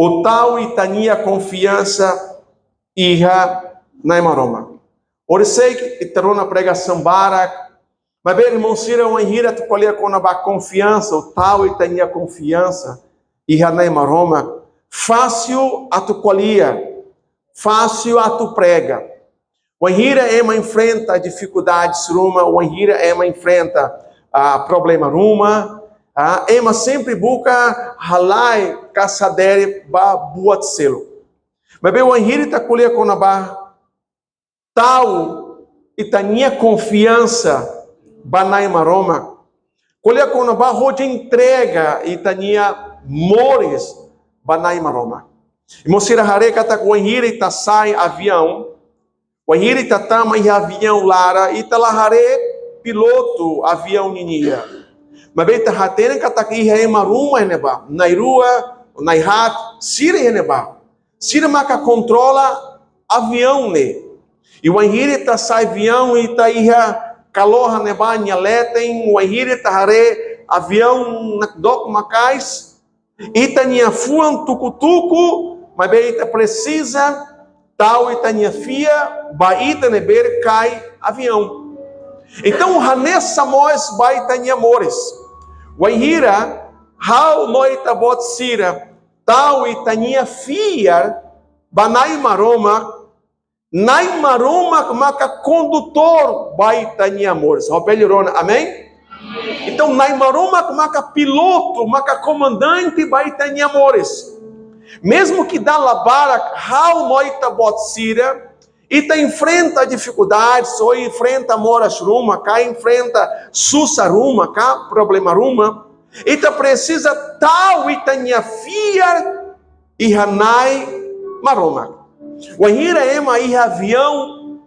o tal e tania confiança iha na maroma. Ora sei que terá na pregação barak, mas bem, irmão, se eu enhira tu colher com a confiança, o tal e tania confiança iha na maroma, fácil a tu colher, fácil a tu prega. O enhira é uma enfrenta dificuldades ruma, o enhira é uma enfrenta problema ruma, ema sempre busca halai caçadere ba buat selo. Mas bem, o enhira está colher com a tal e tania confiança banai maroma, colher com a roda entrega e tania mores banai maroma. E mosira hareka tá com o enhira e tá sai avião. O enhira está tama e avião lara e tá lá piloto avião ninia. Mas bem tá hatene kata que é maruma neba, nairua, naihat, sira neba. Sira maka controla avião ne. E o enhira está sai avião e tá ia calor neba nhaletem, o enhira tá hare avião nakdok macais e tá nia fuan tucutucu, mas bem tá precisa tal e tania fia, baita neber cai avião. Então, hanessa moes baita tania mores. O enhira, hau noita bot sira, tal e tania fia, banai maroma, nai maroma maka condutor baita tania mores. Ropelirona, amém? Então, nai maroma maka piloto, maka comandante baita tania mores. Mesmo que dá labara, hau noita botsira, e tá enfrenta dificuldades, ou enfrenta moras ruma, cá enfrenta sussa ruma, cá problema ruma, e tá precisa tal e tania fia e hanai maroma. O enhira ema e avião,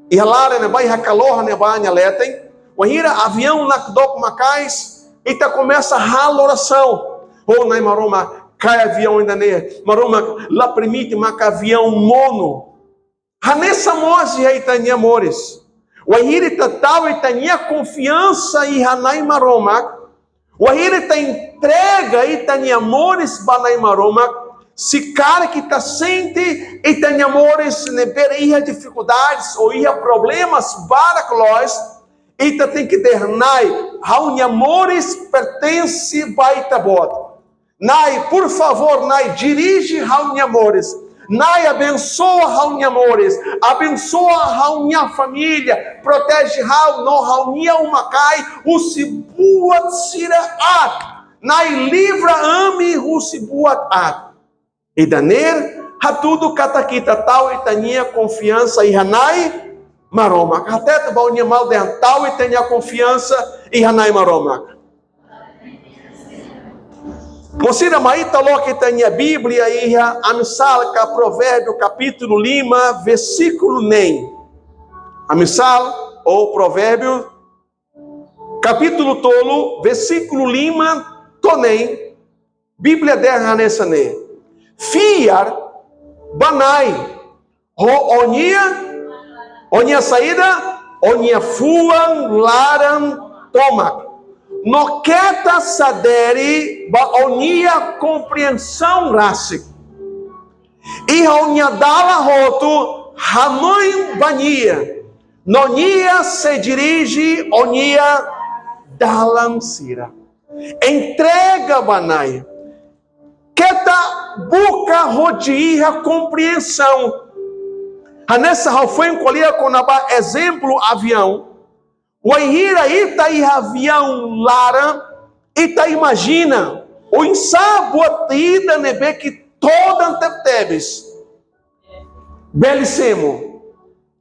e halara neba e calor neba nhaletem, o enhira avião nakdok macais, e tá começa a oração, ou nai maroma, cai avião ainda ne maroma lá permite maca avião mono hanessa mozi aí tania amores o ahiri tal e tania confiança e hanai maroma o ahiri ta entrega e tania amores banai maroma se cara que tá sente e tania amores ne beria dificuldades ou ia problemas para clós e tá tem que dernai hauni amores pertence baita bota. Nai, por favor, Nai, dirige Raul Amores. Nai, abençoa Raul Amores. Abençoa Raul família. Protege Raul, não Raul Umacai. O Sibuat Siraat. Nai, livra, ame o Sibuat At. E daner, hatudo kataquita tal e tania confiança e hanai maroma. Até o animal de tal e tania confiança e hanai maroma. Mosira maita loque tem a Bíblia e a missal que provérbio capítulo 5 versículo nem. A missal ou provérbio capítulo tolo versículo 5 tonem. Bíblia derra nessa ne. Fiar banai ho onia saída onia fuan laran toma. Noqueta saderi ba onia compreensão raci. E onia dala roto hamoi bania. Nonia se dirige onia dalam sira. Entrega banai. Queta buca rodia compreensão. Hanessa foi encolher com exemplo avião. O enhira ita e avião lara, ita imagina, o insabo atida nebe que toda anteptebes. Belicemo,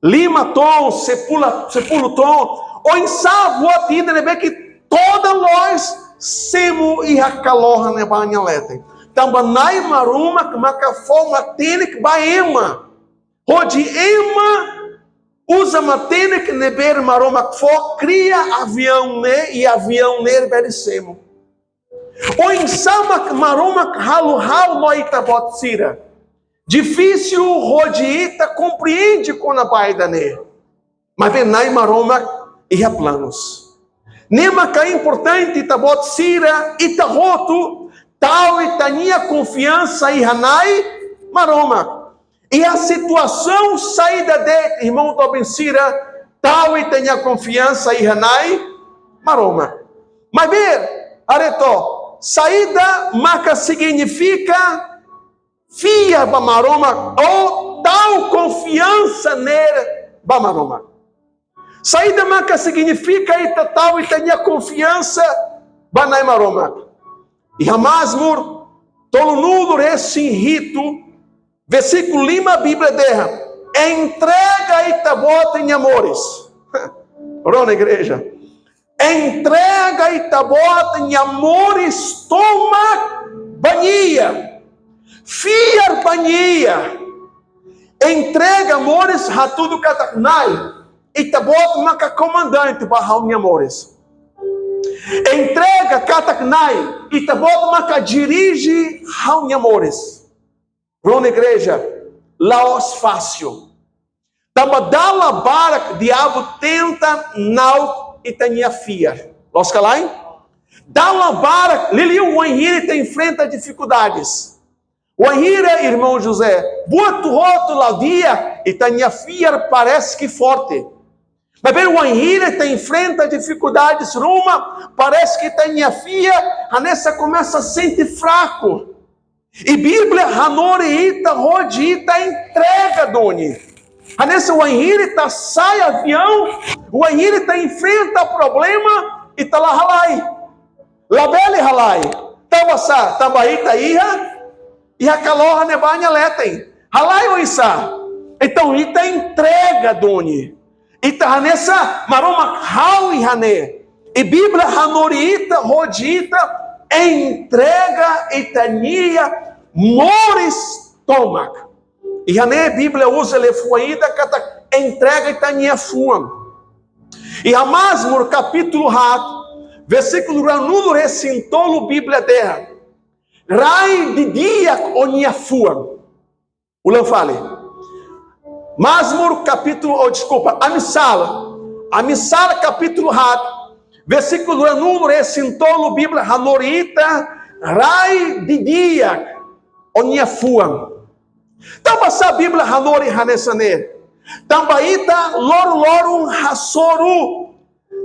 lima tom, sepulo tom, o insabo atida nebe que toda nós semo e a calorra nebanha letem. Tambanai maruma que maca forma tenek baema, rodi ema usa matene que neber maroma fo cria avião ne e avião ner belicemo. O insama maroma halu noita botsira. Difícil rodiita compreende com a baida ne. Mas venai maroma e a planos. Nema que é importante tabotsira ita roto tal e tinha confiança e Hanai Maroma. E a situação saída de irmão Tobensira, tal e tinha confiança e Hanai Maroma. Mas ver, areto, saída marca significa fia Bamaroma ou tal confiança nele Bamaroma. Saída marca significa ita tal e tinha confiança Banai Maroma. E Hamasmur, tolo nulo esse rito, versículo 5, a Bíblia derra, entrega Itabota em amores. Orou na igreja. Entrega Itabota em amores, toma bania. Fiar bania. Entrega amores, ratudo kataknai. Itabota maca comandante, barral em amores. Entrega kataknai. Itabota maca dirige, hal em amores. Orou na igreja. Laos fácil. Tamba dala barak, diabo tenta não e tenha fia. Los calai? Dala barak, liliu o enhira enfrenta dificuldades. O enhira, irmão José, boto roto lá dia e tenha fia parece que forte. Mas bem, o enhira enfrenta dificuldades, Roma parece que tenha fia, a nessa começa a sentir fraco. E Bíblia, Hanoriita, Rodita, entrega, Doni. A nessa o Enhirita sai avião, o Enhirita enfrenta problema e tá lá halai. Labele halai. Tabasa, tabaita iha, e a calorra nebanha letem. Halai o isa. Então, ita entrega, Doni. Ita nessa maroma hau e hane. E Bíblia, Hanoriita, Rodita, entrega etania mores tomac. E a Bíblia usa lefuaída, entrega etania fuam. E Hamasmur, capítulo 4, versículo nulo recintolo Bíblia terra. Rai de dia onia fuam. O Lan fale. Masmur, capítulo, Amissala, capítulo 4, versículo nulo recintolo Bíblia Hanorita, rai de dia onia fuam. Tambasa a Bíblia Hanori Hanesane. Tambaíta lorum hasoru.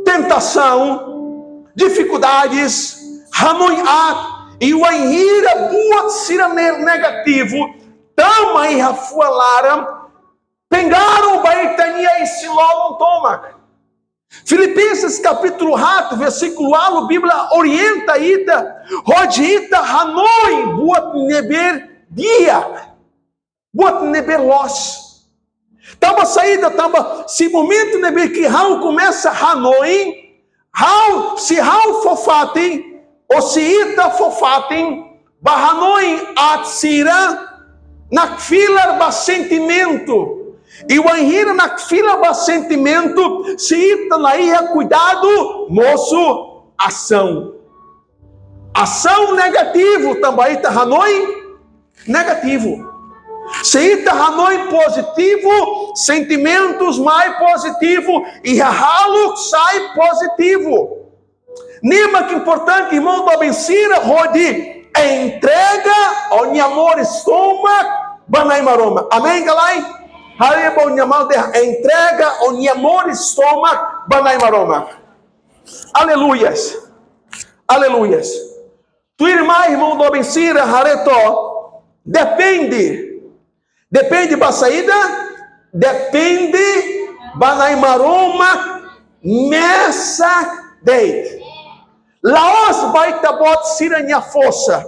Tentação, dificuldades, Hanoiat e o enhira buat siraner negativo. Tamai hafualaram. Pengaram baitania e silom tomac. Filipenses capítulo 4, versículo 1, a Bíblia orienta ita, rodita Hanoi buat neber dia. Buat neber los. Tamba saída, tamba, se momento neber que Raul começa Hanoi, Raul, se Raul fofatem, ou se ita fofatem, Bahanoi atsira, na fila ba sentimento, e o anhira na fila ba sentimento, se ita lá ia cuidado, moço, ação. Ação negativo, tamba ita Hanoi, negativo. Se ita Hanoi positivo, sentimentos mais positivo e ralo sai positivo. Nima que importante, irmão do Abencira, rode entrega ao amor estômago, banai maroma. Amém, galai? Entrega ao amor estômago, banai maroma. Aleluias. Aleluias. Tu irmã, irmão do Abencira, haretó, depende da saída, depende banai maroma nessa date. Laos vai tabot siranya força.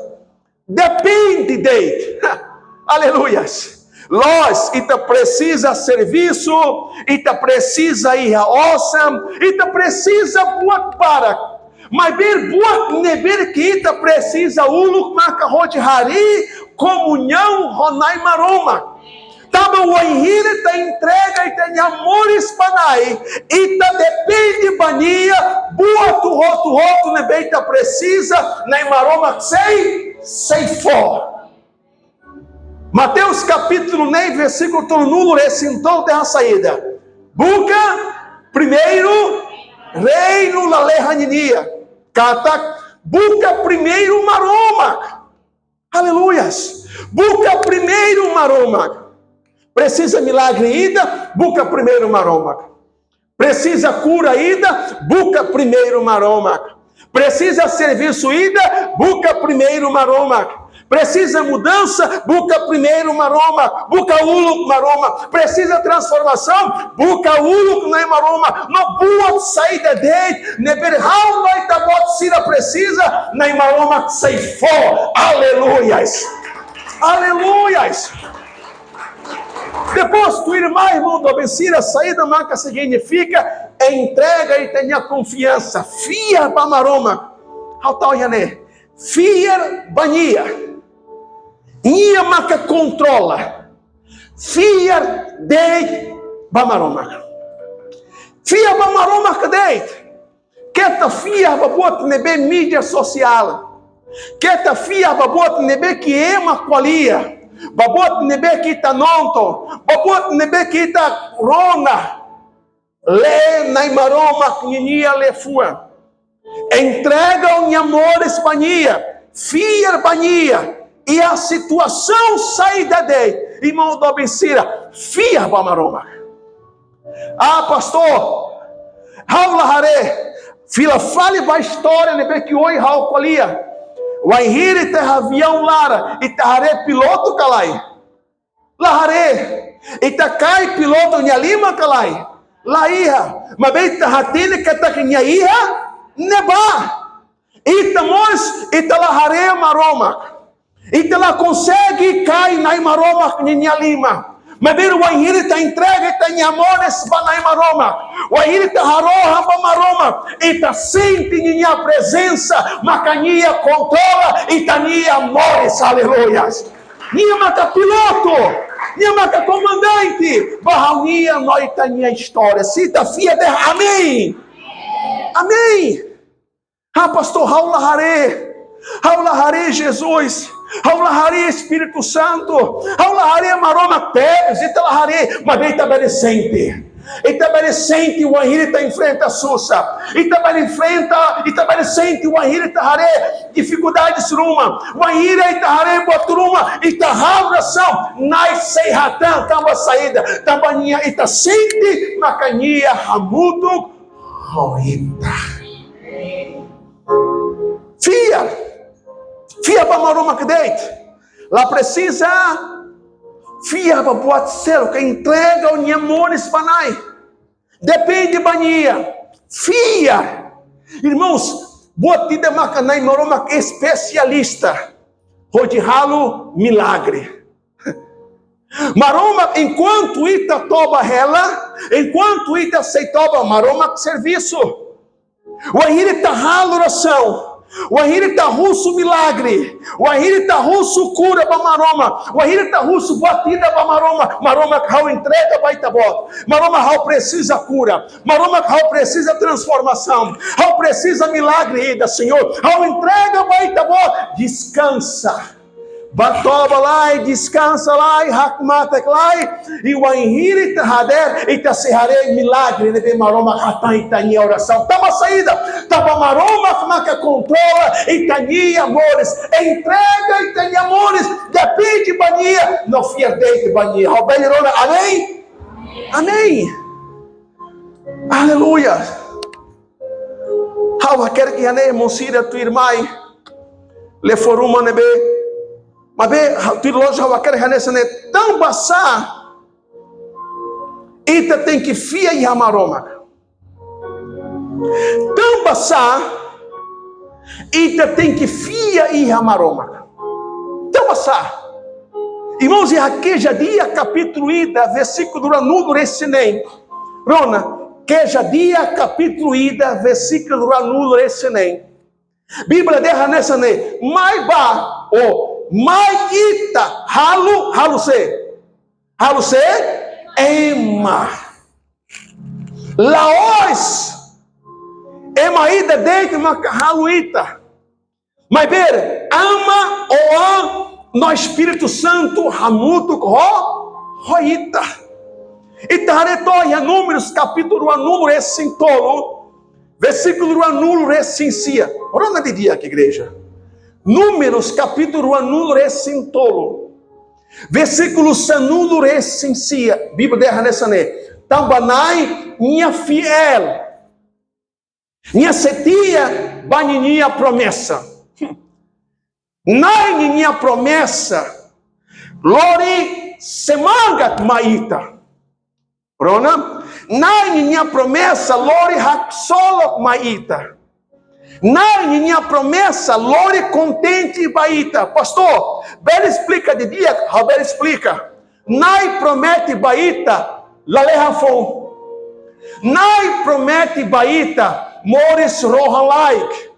Depende date. Aleluias. Nós ita precisa serviço, ita precisa ir a awesome, ita precisa buat para. Mas ver buat neber que ita precisa uluk marca rode hari comunhão ronai maroma. Tava o enhira ta entrega e tem amores panai. Ita depende bania, buat roto nebeita precisa na maroma sei for. Mateus capítulo 9, versículo nulo recintou terra saída. Busca primeiro reino na lehaninia. Kata Busca primeiro maroma. Aleluias. Busca primeiro maroma. Precisa milagre ida? Busca primeiro maroma. Precisa cura ida? Busca primeiro maroma. Precisa serviço ida? Busca primeiro maroma. Precisa mudança? Busca primeiro maroma. Busca ulo maroma. Precisa transformação? Busca ulo na maroma. Não pode sair dele. Neberhal não está sira precisa na maroma sai for. Aleluias. Aleluias. Depois tu irmão do Bensira, saída manca significa entrega e tenha confiança. Fia para maroma. Haltau yané. Fia bania. Ia maca controla. Fia de bamaroma. Fia bamaroma cadê? Queta fia babot nebe mídia social. Queta fia babot nebe que ema qualia. Babot nebe kita nonto. Babot nebe kita rona. Le naimaroma kninia le fua. Entrega o amor espanhia. Fia bania. E a situação saída dele. Irmão do Bensira. Fia bamaroma. Ah, pastor. Raul Hare. Fila fale a história. Nebe que oi Raul qualia. O Henrique avião lara, Itahare piloto calai. Lahare, Itacai piloto Nhalima calai. Laíha, mas bem Tahatine que tá que Nhaíha, Neba. Itamos, Italahare maroma. Itala consegue cai na maroma Nhalima. Mas bem o Henrique está entregue, está em amores para maroma. O Henrique está haroha para maroma. Ita sente minha presença, macania controla, itania amores, aleluias. Minha mata piloto, minha mata comandante, barraunia noita minha história. Cita fia de amém, amém. Ah, pastor Raul Hare Jesus. Haulahari Espírito Santo, Haulahari Maroma Pérez, Italahari, mas bem estabelecente. Estabelecente o Henrique enfrenta a Sussa. Estabelecente o Henrique dificuldades ruma. O Henrique Itahare botruma. Itahar oração. Nascei ratan, tamba saída. Tabaninha itasente, macania, ramudo, roita. Fia para maroma que deite. Lá precisa fia para boa céu que entrega o amores panai. Depende bania. Fia. Irmãos, botida macanai maroma especialista. Rodihalo milagre. Maroma enquanto ita toba ela, enquanto ita aceitoba maroma serviço. O ahiri tá ralo oração. O Henrique está russo milagre. O Henrique está russo cura para maroma. O Henrique está russo batida para maroma. Maroma Raul entrega para Itabó. Maroma Raul precisa cura. Maroma Raul precisa transformação. Raul precisa milagre da Senhor. Raul entrega para Itabó. Descansa. Batoba lá e descansa lá e hakmata lá e o Henrique Hader e Taserare milagre de maroma ratan itania oração. Tava saída. Tava maroma que controla itania amores. Entrega itania amores. Depende bania. Não fia deite bania. Roberona. Amém? Amém. Aleluia. How quer que ane monsira tu irmã le foruma nebe. Mas bem, tu loja vai querer nessa né tão passar. Ita tem que fia e amaroma. Tão passar. Ita tem que fia e amaroma. Tão passar. Irmãos, e aqui já dia capítulo ida, versículo do anudo recinem. Rona, que já dia capítulo ida, versículo do anudo recinem. Bíblia derra nessa né, mais ba o Maita, halu se, ema. Laos, emaída deita uma haluita. Mas ver, ama ou no Espírito Santo, hamuto roita. E taretoia, números, capítulo a número esse sintolo, versículo a número esse cia. Orona de dia aqui, igreja. Números, capítulo anulo recintolo. Versículo sanulo recensia. Bíblia derra nessa né. Tambanai, minha fiel. Minha setia, banininha promessa. Nai, minha promessa. Lori, semangat maita. Rona? Nai, minha promessa. Lori, haksolo maita. Nai, minha promessa. Lori, contente baita. Pastor, Bela explica de dia. Robert explica. Nai promete baita. Lalehafon. Nai promete baita. Mores rohalaik.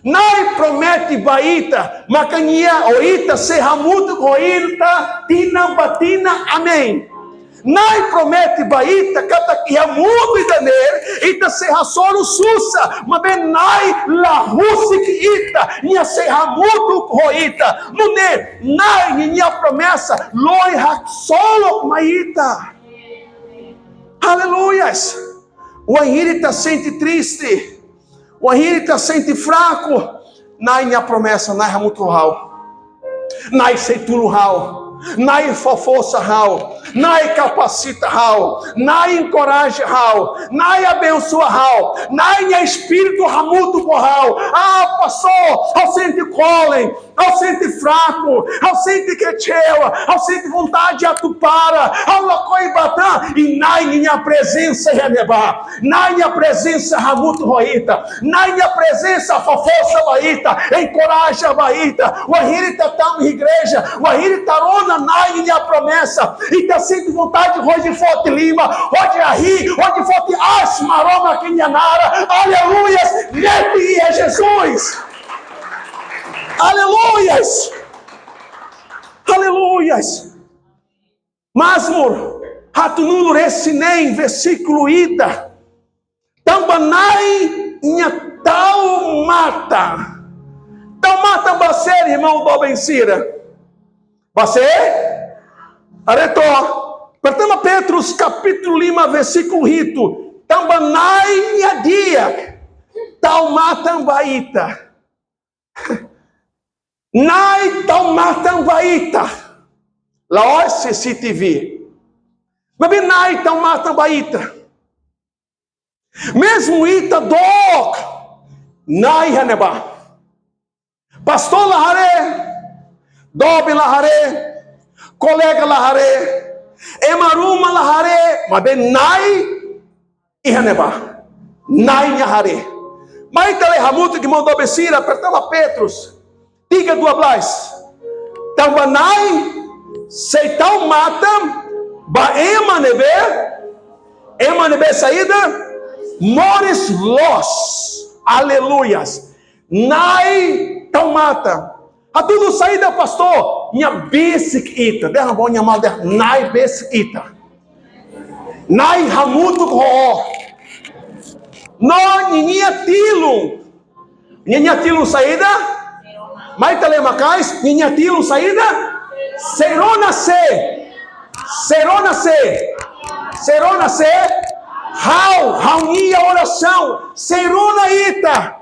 Nai promete baita. Makania oita serramudo roita. Tina batina. Amém. Nai promete baita. Kata kiamudo idaner. Ita serrasoro sussa. Mas nai la rusik ita. Nia serramudo roita. Nune. Nai minha promessa. Loi haksolo maita. Aleluias. O Henrique está sente triste. O Henrique está sente fraco. Nai minha promessa, nai muito rau. Nai sei tudo rau. Nai fofoça rau. Nai capacita rau. Nai encoraja rau. Nai abençoa rau. Nai é espírito ramuto por rau. Ah, pastor, eu sente cólera. Eu sente fraco. Eu sente quechewa. Eu sente vontade de atupara. Eu locoi batã. E nai minha presença reneba. Nai minha presença ramuto roita. Nai minha presença fofoça baita. Encoraja baita. O Henrique está na igreja. O Henrique está nai minha promessa. E está sente vontade hoje forte lima. Hoje arri. Hoje forte asmaroma quinhanara. Aleluias. Nele é Jesus. Aleluias! Aleluias! Masmur, Hatunulu Resinem, versículo ida. Tambanai nha tal mata. Tal mata bacer, irmão do Bencira. Bacer? Aretó. Pertama Petrus, capítulo 5, versículo rito. Tambanai nha dia. Tal mata baita. Nai tão matando baita. Lá se CCTV. Mas bem nai tão matando baita. Mesmo ita dog. Nai haneba. Pastor lahare. Dobe lahare. Colega lahare. Emaruma lahare. Mas bem nai e haneba. Nai nhahare. Mas tale hamuto que mandou besira. Apertava Petrus. Diga do Blas. Tambanai, seitão mata, emanebe saída, mores los, aleluias. Nai, tão mata. A tudo saída, pastor, minha basic ita, derramou minha mal, nai basic ita. Nai hamuto ro. No, ninha tilo saída. Mas telemacais, minha tilo saída, serona se, raunia oração, serona ita,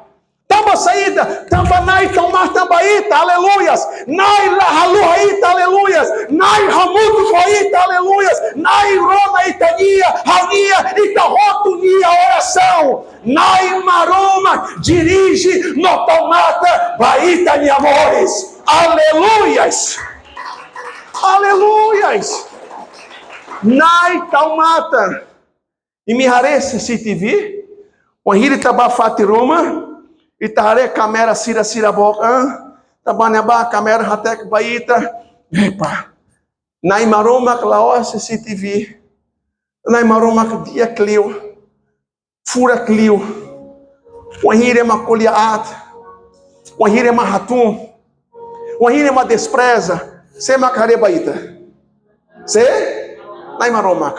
tamba saída, tambanai, tamar tambaíta, aleluias, nai lahaluaíta, aleluias, nai ramuto coíta, aleluias, nai rona itania, raunia, itarotunia, oração, nai maroma, dirige no tomata, baita de amores, aleluias, aleluias, nai taumata, e me haresse se te vi, o hiri tabafatiruma, Itare kamera sira boca, tabaneba kamera hatek baita, epa. Nai maroma klaos CCTV, nai maroma dia clio, fura clio, o hire macoliat, o hire mahatum, o hire ma despreza, se macare baita, se nai maroma.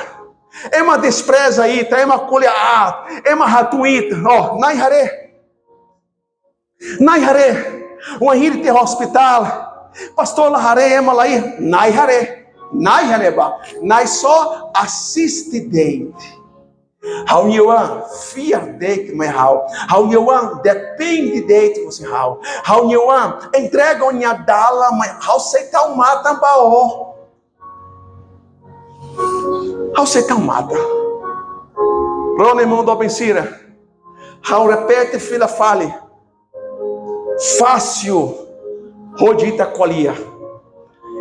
É uma despreza ita, é uma colheat, é uma ratuita, ó, nai hare. Nai hare, o Henrique tem hospital, pastor la hare, ema lai, nai hare ba, nai só assiste dente, How Yohan fia deit me how Yohan depende deit você how Yohan entrega o minha dala mas how Satan mata baó. How Satan mata. Rona irmão do Bensira. How repete filha fale. Fácil rodita colia.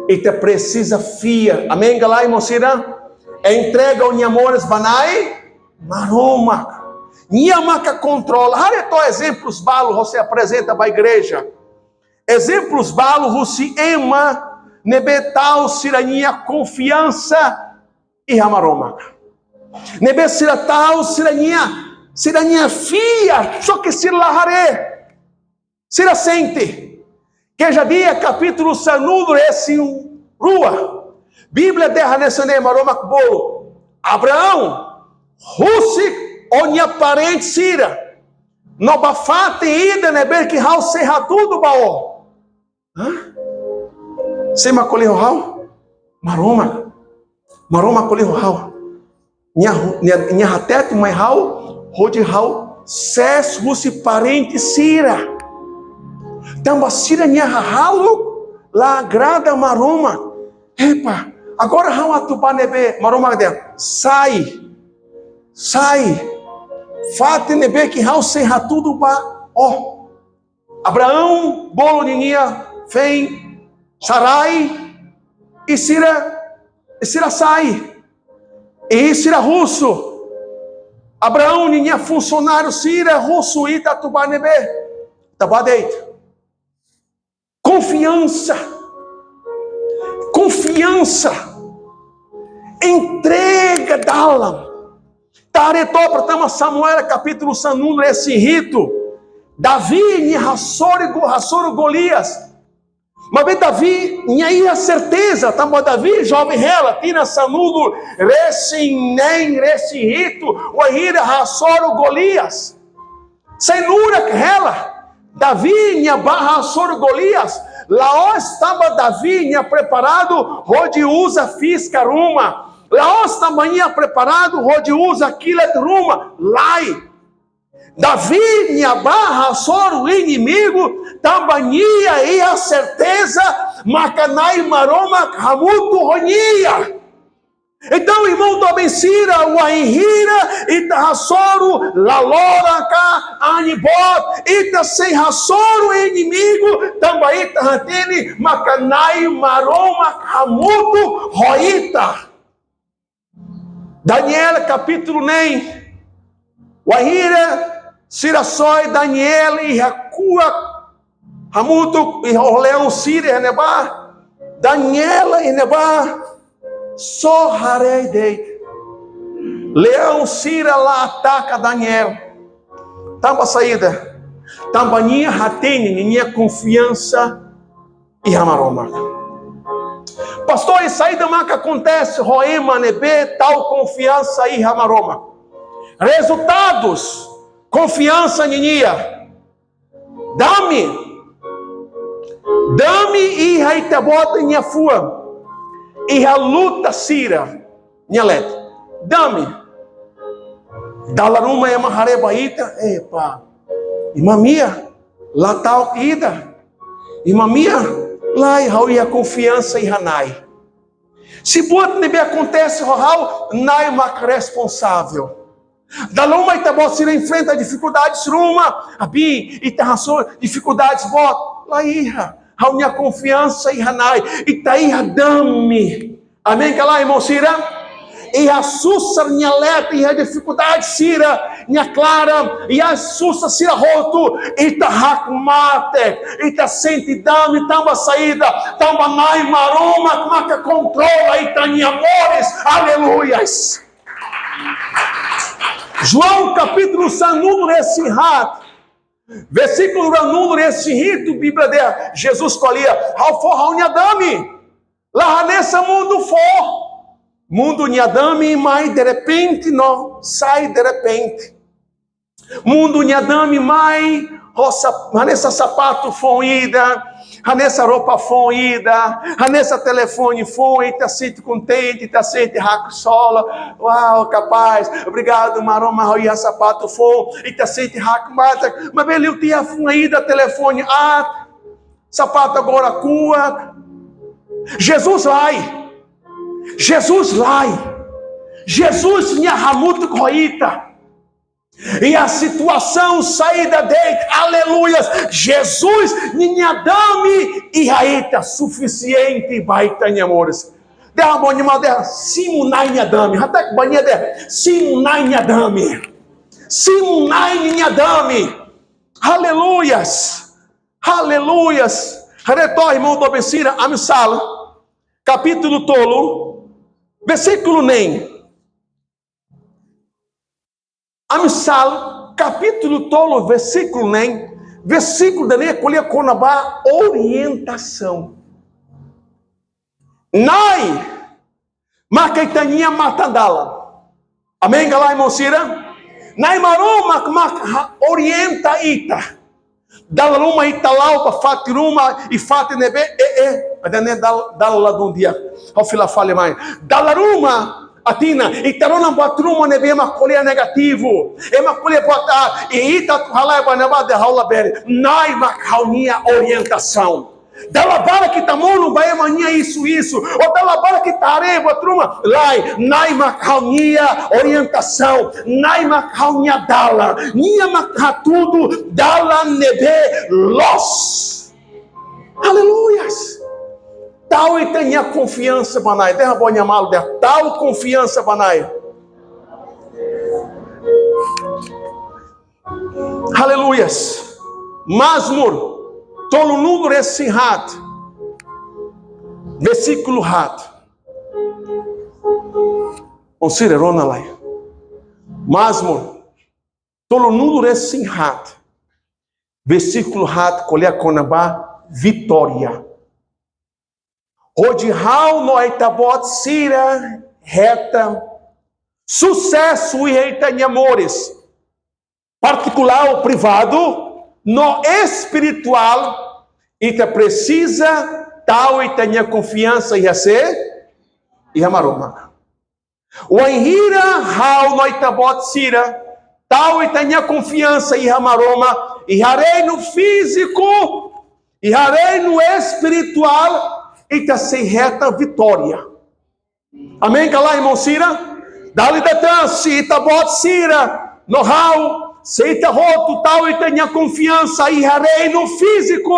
E te precisa fia. Amém galá irmão Sira? Entrega o minha amores banai maroma. Minha marca controla. Hareto exemplos balo você apresenta para a igreja. Exemplos balo você ema nebetal sirania confiança e ramaroma. Nebe siratal sirania fia, só que sirlahare. Sira sente. Que já dia capítulo sanudo esse rua. Bíblia derra nesse maroma bolo. Abraão, Russi, onha parente sira. No bafate ida nebe que hau serra tudo baó. Se macolhe hau? Maroma colhe hau. Nha hatete mai hau, rode hau, ses Russi parente sira. Tamba sira nha hau, la agrada maroma. Epa, agora hau atubá nebe, maroma dela. Sai. Fate nebe que hau serra tudo ba. Ó. Abraão, bolo ninha, vem, Sarai, e Sira sai. E Sira russo. Abraão, ninha funcionário, Sira russo, e tatubá nebe. Tabá deito. Confiança. Entrega dalam. Taretó para Samuel capítulo sanuno esse rito. Davi e Hassoro Golias. Mas bem Davi e a certeza, tamo Davi jovem ela tira sanudo resse rito o ira Hassoro Golias. Senura ela Davi e barra Hassoro Golias. Lá estava Davi e preparado onde usa fisca ruma. Lá estava preparado onde usa quilet ruma. Lai. Davi e barra Hassoro o inimigo tambania e a certeza macanai maroma ramuto ronia. Então, irmão do Bensira, o Ahira, Ita Hassoro, Laloraka, Anibot, Ita sem Hassoro, inimigo, também Ita Hatene, Macanai, Maroma, Hamuto, Roita. Daniel, capítulo nem. O Ahira, Sirassoi, Daniel, e Hakua, Hamuto, e Leão, Síria, Nebá, Daniela, e Nebá. Só harei dei. Leão Sira lá ataca Daniel. Tamba saída. Tambaninha hatene, minha confiança e ramaroma. Pastor, e saída que acontece, roema nebe, tal confiança e ramaroma. Resultados, confiança ninia. Dame e raitebota minha fua. E a luta sira, nhalet, dame, dalaruma é maharebaíta, epa, imamia, lá tal ida, imamia, lá e a confiança e hanai. Se bot nebe acontece, rohal, nai mak responsável. Daluma e tabot sira enfrenta dificuldades, ruma, abi, e terraçou dificuldades, bot, lá irra. A minha confiança e hanai e taí dame. Amém que lá irmão Sira? E a sussa minha leta e a dificuldade Sira, minha clara e a sussa Sira roto e ta hakmate e ta sente dame tamba saída tamba nai maroma maca controla e ta minha amores. Aleluias. João capítulo sanudo nesse rato. Versículo número esse rito, Bíblia de Jesus escolhia, ao for niadame, lá nessa mundo for, mundo niadame, mas de repente não sai de repente, mundo niadame, mas nessa sapato foida, nessa roupa foida, nessa telefone foi, está sente contente, está sente raco sola, uau, capaz, obrigado, maroma, roia sapato foi, e está sente raco mata, mas ele eu tinha foida, telefone, sapato agora cua, Jesus lai, Jesus minha ramuto coita. E a situação saída dele, aleluias, Jesus, minha dame, e aita suficiente, baita, amores. Derra boa animal, derra, simunai, minha dame, até que banha derra, simunai, minha dame, aleluias, retor, irmão do Bessira, Amissal, capítulo tolo, versículo nem. Amissal, capítulo tolo, versículo nem, versículo da colher conabá, orientação. Nai, macaitania matandala. Amém, galá, irmão Cira? Nai maroma, orienta ita. Dalaruma italau, para fatiruma e fatinebe, adane dala de um dia, ao fila fale mais. Dalaruma, Atina, itarona batruma nebe macolher negativo, macolher botar e ita halai banaba de haula bere, nai macaunia orientação. Dala bala que tamono vai mania isso, ou dala bala que tare batruma, lai nai macaunia orientação, nai macaunia dala, nia macatudo dala nebe los. Aleluias. Tal e tenha confiança, Banai. Derra boa mal, tal confiança, Banai. Aleluias. Masmur, tolo número esse hat. Versículo hat. O sirerona lá. Masmur, tolo número esse hat. Versículo hat, colher conabá, vitória. Hoje, how no itabot sira reta, sucesso e reta em amores, particular ou privado, no espiritual, e te precisa tal e tenha confiança e ser e amaroma. O enhira how no itabot sira, tal e tenha confiança e amaroma, e harei no físico, e harei no espiritual, e está sem reta vitória. Amém, calá, irmão Cira? Dali da tança, itabot Cira, know-how, seita roto, tal, e tenha confiança, e harei no físico,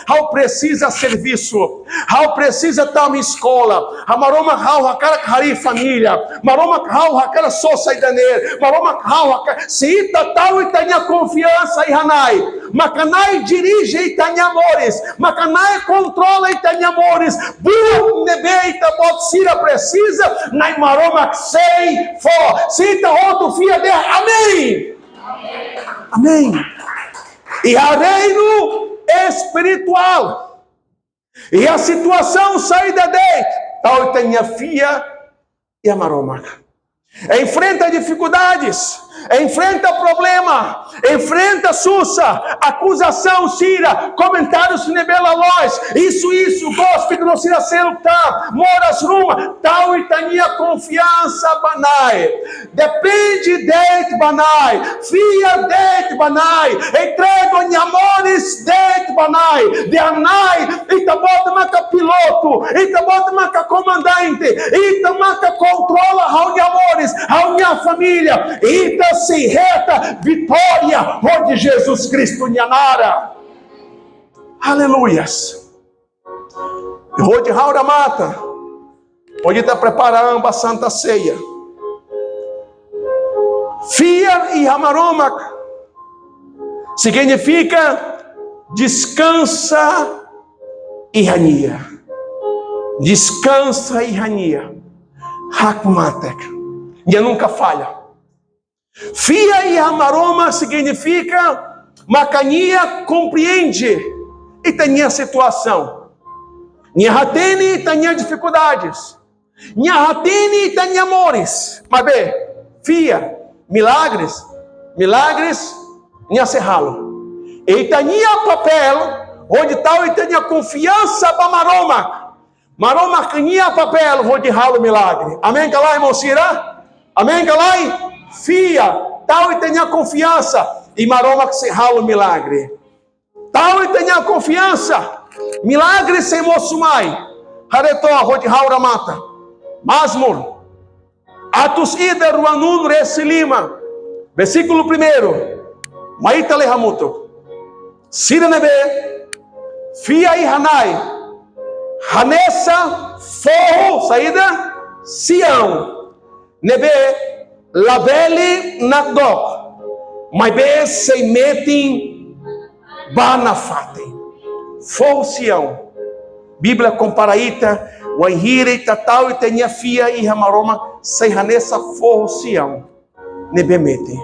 how precisa serviço, how precisa tal escola, maroma how, aquela cari família, maroma how, aquela só saidaneira, maroma how, seita tal, e tenha confiança, e hanai, macanai dirige, e tenha amores, macanai controla, e tenha amores, boa nebe, itabot Cira precisa, na maroma sei, for, seita roto, fia de, amém. Amém. E a reino espiritual. E a situação saída dele. Tal tenha fia e amaroma. Enfrenta dificuldades. Enfrenta problema. Enfrenta sussa. Acusação, Cira. Comentários nebela lois. Isso. Gospel não se acertar. Moras ruma. Tal e tenha confiança, Banai. Depende de Banai. Fia de Banai. Entrega em amores de Banai. De Anai. Itabota maca piloto. Itabota maca comandante. Itabota controla a de amores. A minha família. Ita se reta vitória. Onde Jesus Cristo Nhanara. Aleluias. Hoje Raura mata. Hoje está preparando a Santa Ceia. Fia e Amaroma significa descansa e rania. Descansa e rania. Hakmatek. E nunca falha. Fia e Amaroma significa macania compreende e tem a situação. Nhahatene tem dificuldades. Nhahatene tem amores. Mas bem, fia, milagres, nhacerralo. E tem papel Onde tal e tenha confiança para maroma. Maroma tinha papel, onde ralo milagre. Amém, calai, irmão Cira? Amém, calai? Fia, tal e tenha confiança. E maroma que se ralo milagre. Tal e tenha confiança. Milagre sem moço mai. Haretó, onde raura mata. Masmur. Atos Ida Ruanun Resilima. Versículo 1. Maita lehamuto. Sira nebe. Fia e Hanai. Hanessa forro. Saída. Sião. Nebe. Labeli Nagdok. Mas be se metem. Banafatem. Forro Sião. Bíblia comparaita. O enhire tatal e tenha fia e ramaroma. Se hanessa forro Sião. Nebe mete.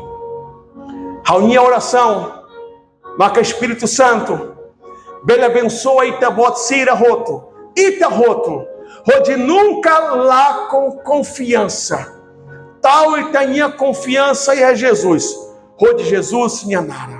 Raunia oração. Marca Espírito Santo. Bele abençoa Itabot Sira Roto. Ita Roto. Rode nunca lá com confiança. Tal e tenha confiança e é Jesus. Rode Jesus Nhanara.